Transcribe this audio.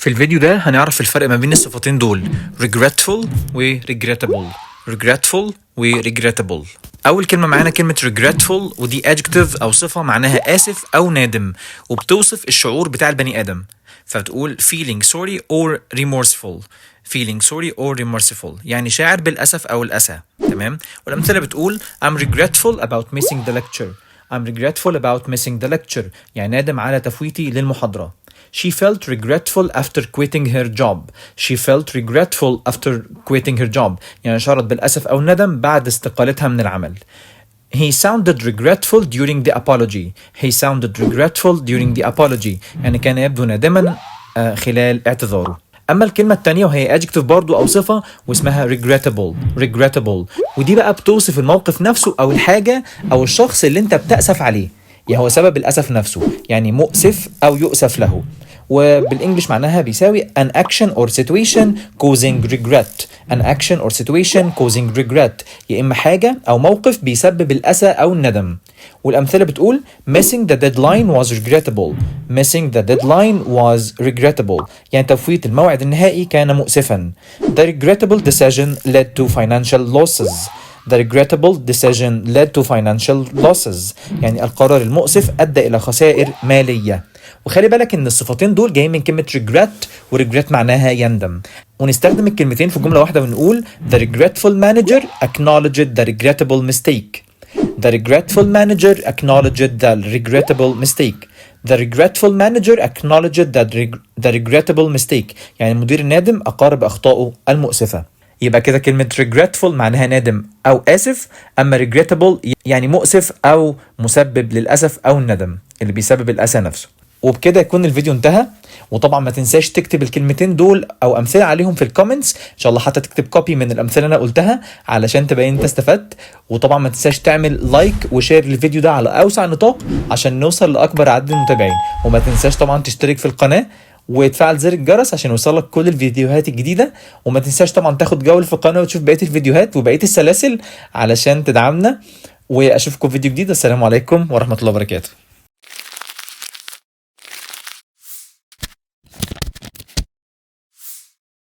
في الفيديو ده هنعرف الفرق ما بين الصفتين دول regretful و regrettable. regretful و regrettable. أول كلمة معانا كلمة regretful، ودي adjective أو صفة معناها آسف أو نادم، وبتوصف الشعور بتاع البني آدم. فتقول feeling sorry or remorseful. feeling sorry or remorseful يعني شاعر بالأسف أو الأسى. تمام. والأمثلة بتقول I'm regretful about missing the lecture. I'm regretful about missing the lecture يعني نادم على تفويتي للمحاضرة. She felt regretful after quitting her job. She felt regretful after quitting her job يعني شعرت بالأسف أو الندم بعد استقالتها من العمل. He sounded regretful during the apology. He sounded regretful during the apology يعني كان يبدو نادما خلال اعتذاره. أما الكلمة التانية وهي adjective برضو أو صفة واسمها regrettable. ودي بقى بتوصف الموقف نفسه أو الحاجة أو الشخص اللي أنت بتأسف عليه، يعني هو سبب الأسف نفسه، يعني مؤسف أو يؤسف له. وبالإنجليش معناها بيساوي an action or situation causing regret. an action or situation causing regret يا إما حاجة أو موقف بيسبب الأسى أو الندم. والأمثلة بتقول missing the deadline was regrettable. missing the deadline was regrettable يعني تفويت الموعد النهائي كان مؤسفا. the regrettable decision led to financial losses. The regrettable decision led to financial losses يعني القرار المؤسف أدى إلى خسائر مالية. وخلي بالك إن الصفتين دول جايين من كلمة regret، و regret معناها يندم، ونستخدم الكلمتين في جملة واحدة ونقول The regretful manager acknowledged the regrettable mistake. The regretful manager acknowledged the regrettable mistake. The regretful manager acknowledged the regrettable mistake يعني المدير النادم أقر بأخطائه المؤسفة. يبقى كده كلمة regretful معناها نادم أو آسف، أما regrettable يعني مؤسف أو مسبب للأسف أو الندم اللي بيسبب الأسى نفسه. وبكده يكون الفيديو انتهى. وطبعا ما تنساش تكتب الكلمتين دول أو أمثلة عليهم في الكومنتس، إن شاء الله حتى تكتب كوبي من الأمثلة اللي أنا قلتها علشان تبين أنت استفدت. وطبعا ما تنساش تعمل لايك وشير للفيديو ده على أوسع نطاق عشان نوصل لأكبر عدد المتابعين. وما تنساش طبعا تشترك في القناة وتفعل زر الجرس عشان يوصلك كل الفيديوهات الجديدة. وما تنساش طبعا تاخد جولة في القناة وتشوف بقية الفيديوهات وبقية السلاسل علشان تدعمنا. واشوفكم في فيديو جديد. السلام عليكم ورحمة الله وبركاته.